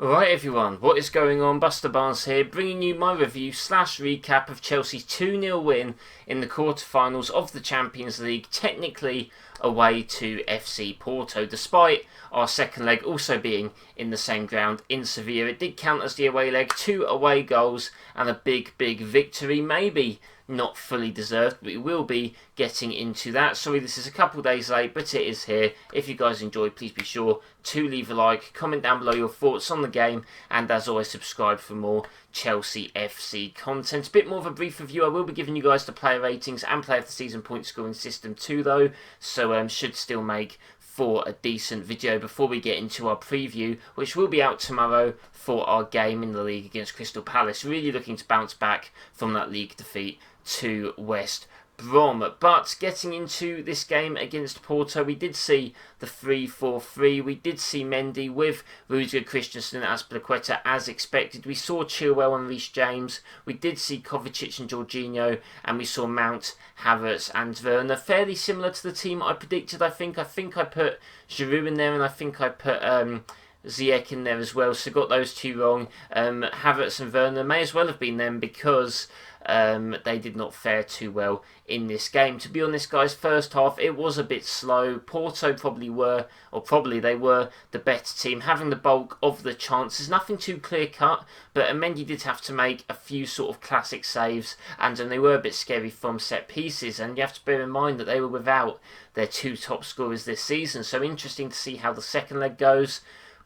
Alright everyone, what is going on? BusterBarnes here, bringing you my review / recap of Chelsea's 2-0 win in the quarter-finals of the Champions League, technically away to FC Porto, despite our second leg also being in the same ground in Sevilla. It did count as the away leg, 2 away goals and a big victory, maybe not fully deserved, but we will be getting into that. Sorry this is a couple days late, but it is here. If you guys enjoyed, please be sure to leave a like, comment down below your thoughts on the game, and as always subscribe for more Chelsea FC content. A bit more of a brief review. I will be giving you guys the player ratings and player of the season point scoring system too though, so should still make for a decent video before we get into our preview, which will be out tomorrow for our game in the league against Crystal Palace. Really looking to bounce back from that league defeat to West Brom. But getting into this game against Porto, we did see the 3-4-3. We did see Mendy with Rudiger, Christensen and Azpilicueta as expected. We saw Chilwell and Reece James. We did see Kovacic and Jorginho, and we saw Mount, Havertz and Werner. Fairly similar to the team I predicted, I think. I put Giroud in there, and I think I put Ziyech in there as well, so got those two wrong. Havertz and Werner may as well have been them because they did not fare too well in this game. To be honest guys, first half it was a bit slow. Porto probably they were the better team, having the bulk of the chances. Nothing too clear cut, but Mendy did have to make a few sort of classic saves, and they were a bit scary from set pieces, and you have to bear in mind that they were without their two top scorers this season, so interesting to see how the second leg goes.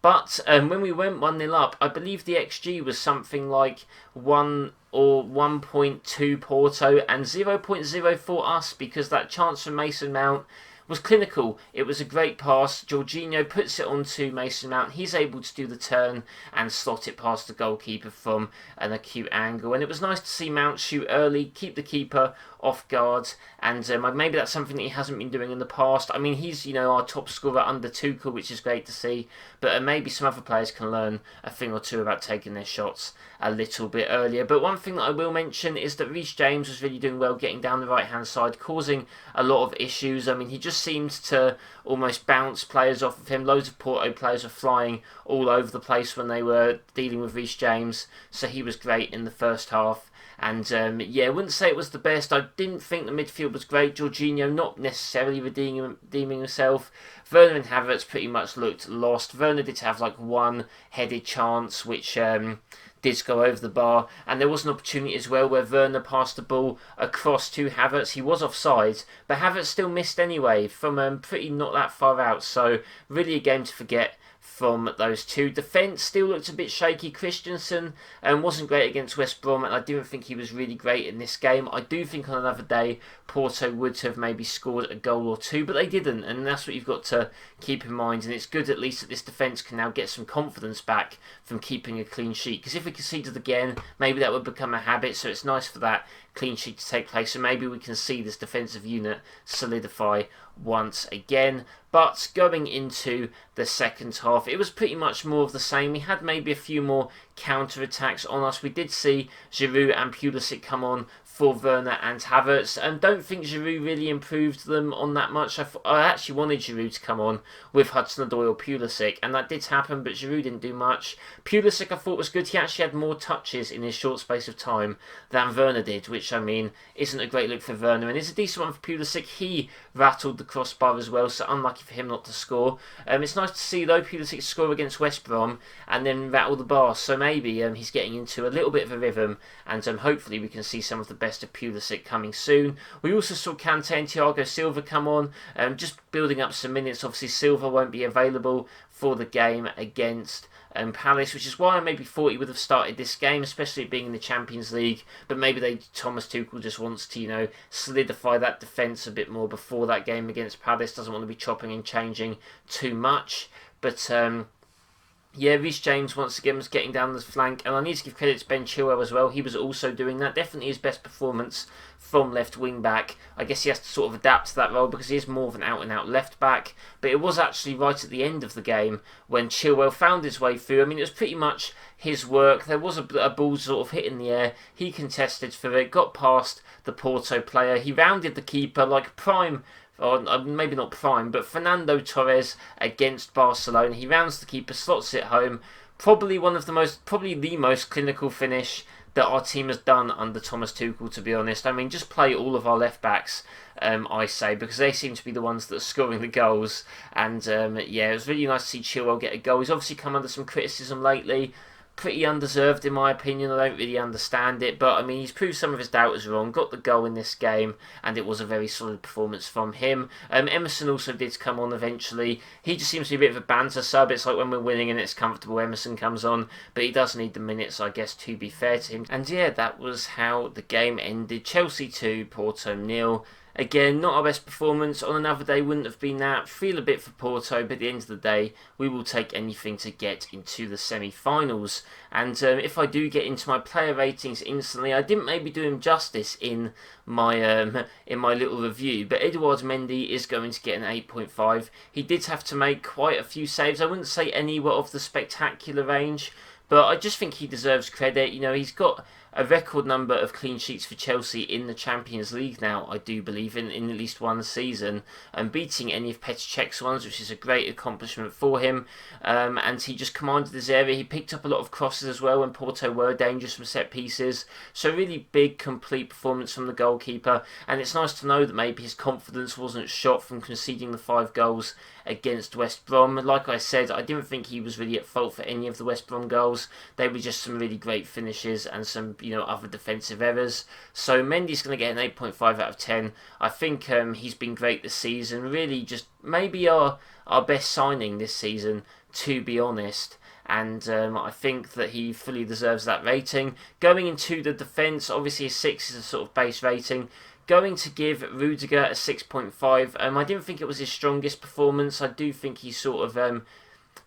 But when we went 1-0 up, I believe the XG was something like 1 or 1.2 Porto and 0.04 us, because that chance from Mason Mount was clinical. It was a great pass. Jorginho puts it onto Mason Mount. He's able to do the turn and slot it past the goalkeeper from an acute angle. And it was nice to see Mount shoot early, keep the keeper off guard, and maybe that's something that he hasn't been doing in the past. I mean, he's our top scorer under Tuchel, which is great to see, but maybe some other players can learn a thing or two about taking their shots a little bit earlier. But one thing that I will mention is that Reece James was really doing well getting down the right hand side, causing a lot of issues. I mean, he just seemed to almost bounce players off of him. Loads of Porto players were flying all over the place when they were dealing with Reece James, so he was great in the first half. And yeah, I wouldn't say it was the best. I didn't think the midfield was great. Jorginho not necessarily redeeming himself. Werner and Havertz pretty much looked lost. Werner did have like one headed chance, which did go over the bar, and there was an opportunity as well where Werner passed the ball across to Havertz. He was offside, but Havertz still missed anyway from pretty not that far out. So really a game to forget from those two. Defence still looked a bit shaky. Christensen wasn't great against West Brom, and I didn't think he was really great in this game. I do think on another day Porto would have maybe scored a goal or two, but they didn't, and that's what you've got to keep in mind. And it's good at least that this defence can now get some confidence back from keeping a clean sheet, because if we conceded again, maybe that would become a habit, so it's nice for that clean sheet to take place, and maybe we can see this defensive unit solidify once again. But going into the second half, it was pretty much more of the same. We had maybe a few more counter-attacks on us. We did see Giroud and Pulisic come on for Werner and Havertz, and don't think Giroud really improved them on that much. I actually wanted Giroud to come on with Hudson-Odoi or Pulisic, and that did happen, but Giroud didn't do much. Pulisic I thought was good. He actually had more touches in his short space of time than Werner did, which I mean isn't a great look for Werner, and it's a decent one for Pulisic. He rattled the crossbar as well, so unlucky for him not to score. It's nice to see though Pulisic score against West Brom and then rattle the bar, so maybe he's getting into a little bit of a rhythm, and hopefully we can see some of the best of Pulisic coming soon. We also saw Kante and Thiago Silva come on, just building up some minutes. Obviously Silva won't be available for the game against Palace, which is why I maybe thought he would have started this game, especially being in the Champions League, but maybe Thomas Tuchel just wants to solidify that defence a bit more before that game against Palace, doesn't want to be chopping and changing too much. But yeah, Reece James once again was getting down the flank, and I need to give credit to Ben Chilwell as well. He was also doing that. Definitely his best performance from left wing back. I guess he has to sort of adapt to that role because he is more of an out and out left back. But it was actually right at the end of the game when Chilwell found his way through. I mean, it was pretty much his work. There was a ball sort of hit in the air. He contested for it, got past the Porto player. He rounded the keeper like prime, or maybe not prime, but Fernando Torres against Barcelona. He rounds the keeper, slots it home. probably the most clinical finish that our team has done under Thomas Tuchel, to be honest. I mean, just play all of our left backs, I say, because they seem to be the ones that are scoring the goals. And yeah, it was really nice to see Chilwell get a goal. He's obviously come under some criticism lately. Pretty undeserved in my opinion. I don't really understand it, but I mean, he's proved some of his doubters wrong, got the goal in this game, and it was a very solid performance from him. Emerson also did come on eventually. He just seems to be a bit of a banter sub. It's like when we're winning and it's comfortable, Emerson comes on, but he does need the minutes, I guess, to be fair to him. And yeah, that was how the game ended. Chelsea 2, Porto 0. Again, not our best performance. On another day, wouldn't have been that. Feel a bit for Porto, but at the end of the day, we will take anything to get into the semi-finals. And if I do get into my player ratings instantly, I didn't maybe do him justice in my little review, but Edouard Mendy is going to get an 8.5. He did have to make quite a few saves. I wouldn't say any were of the spectacular range, but I just think he deserves credit. You know, he's got a record number of clean sheets for Chelsea in the Champions League now, I do believe, in at least one season, and beating any of Petr Cech's ones, which is a great accomplishment for him. And he just commanded his area. He picked up a lot of crosses as well when Porto were dangerous from set pieces. So really big, complete performance from the goalkeeper. And it's nice to know that maybe his confidence wasn't shot from conceding the 5 goals against West Brom. Like I said, I didn't think he was really at fault for any of the West Brom goals. They were just some really great finishes and some, other defensive errors. So Mendy's going to get an 8.5 out of 10. I think he's been great this season. Really just maybe our best signing this season, to be honest. And I think that he fully deserves that rating. Going into the defence, obviously a 6 is a sort of base rating. Going to give Rudiger a 6.5. I didn't think it was his strongest performance. I do think he sort of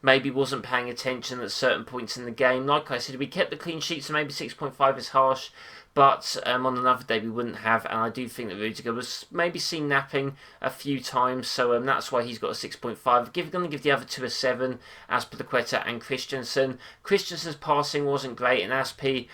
maybe wasn't paying attention at certain points in the game. Like I said, we kept the clean sheet, so maybe 6.5 is harsh. But on another day we wouldn't have, and I do think that Rudiger was maybe seen napping a few times, so that's why he's got a 6.5. I'm going to give the other two a 7, Azpilicueta and Christensen. Christensen's passing wasn't great, and Aspi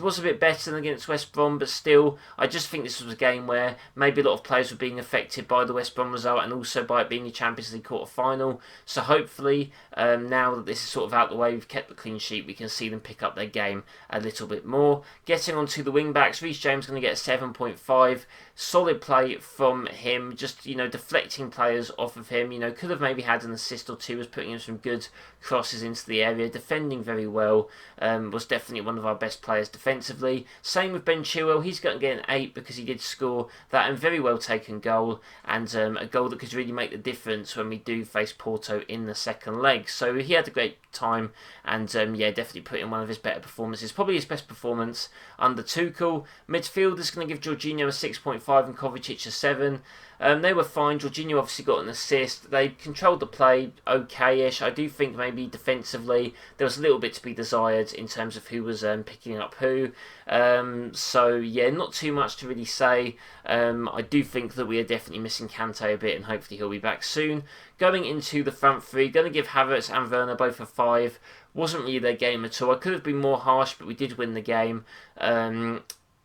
was a bit better than against West Brom, but still, I just think this was a game where maybe a lot of players were being affected by the West Brom result, and also by it being the Champions League quarter-final. So hopefully, now that this is sort of out the way, we've kept the clean sheet, we can see them pick up their game a little bit more. Getting on to the wing backs, Reece James going to get a 7.5. Solid play from him, just deflecting players off of him. Could have maybe had an assist or two, was putting in some good crosses into the area, defending very well. Was definitely one of our best players defensively. Same with Ben Chilwell, he's going to get an 8 because he did score that and very well taken goal, and a goal that could really make the difference when we do face Porto in the second leg. So he had a great time, and yeah, definitely put in one of his better performances, probably his best performance under Tuchel. Midfield is going to give Jorginho a 6.5 and Kovacic a 7. They were fine. Jorginho obviously got an assist. They controlled the play okay-ish. I do think maybe defensively there was a little bit to be desired in terms of who was picking up who. So yeah, not too much to really say. I do think that we are definitely missing Kante a bit, and hopefully he'll be back soon. Going into the front three, going to give Havertz and Werner both a 5. Wasn't really their game at all. I could have been more harsh, but we did win the game.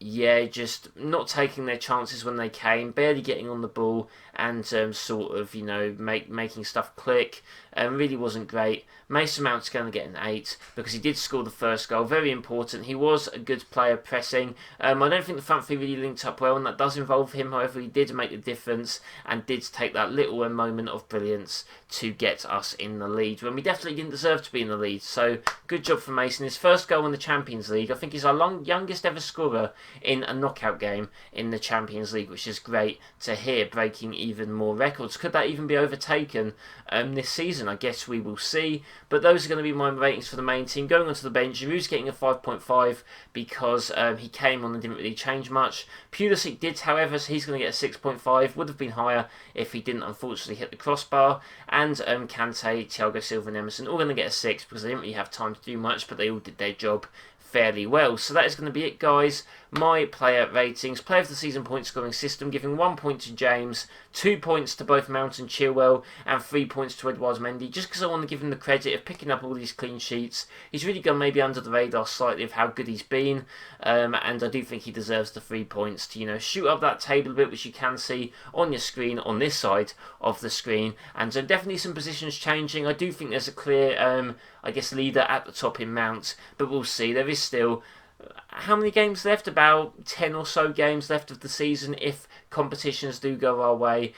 Yeah, just not taking their chances when they came, barely getting on the ball, and sort of, making stuff click. Really wasn't great. Mason Mount's going to get an 8 because he did score the first goal. Very important. He was a good player pressing. I don't think the front three really linked up well, and that does involve him. However, he did make the difference and did take that little moment of brilliance to get us in the lead when we definitely didn't deserve to be in the lead. So good job for Mason. His first goal in the Champions League. I think he's our youngest ever scorer in a knockout game in the Champions League, which is great to hear, breaking even more records. Could that even be overtaken this season? I guess we will see. But those are going to be my ratings for the main team. Going on to the bench, Giroud's getting a 5.5 because he came on and didn't really change much. Pulisic did, however, so he's going to get a 6.5. Would have been higher if he didn't unfortunately hit the crossbar. And Kante, Thiago Silva and Emerson all going to get a 6 because they didn't really have time to do much, but they all did their job fairly well. So that is going to be it, guys. My player ratings. Player of the season point scoring system, giving 1 point to James, 2 points to both Mount and Chilwell, and 3 points to Edouard Mendy, just because I want to give him the credit of picking up all these clean sheets. He's really gone maybe under the radar slightly of how good he's been, and I do think he deserves the 3 points to, you know, shoot up that table a bit, which you can see on your screen on this side of the screen. And definitely some positions changing. I do think there's a clear, I guess, leader at the top in Mount, but we'll see. There is still how many games left? About 10 or so games left of the season if competitions do go our way.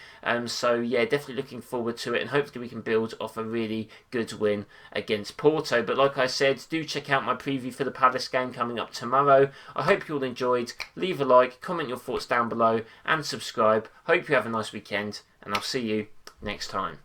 So yeah, definitely looking forward to it, and hopefully we can build off a really good win against Porto. But like I said, do check out my preview for the Palace game coming up tomorrow. I hope you all enjoyed. Leave a like, comment your thoughts down below, and subscribe. Hope you have a nice weekend, and I'll see you next time.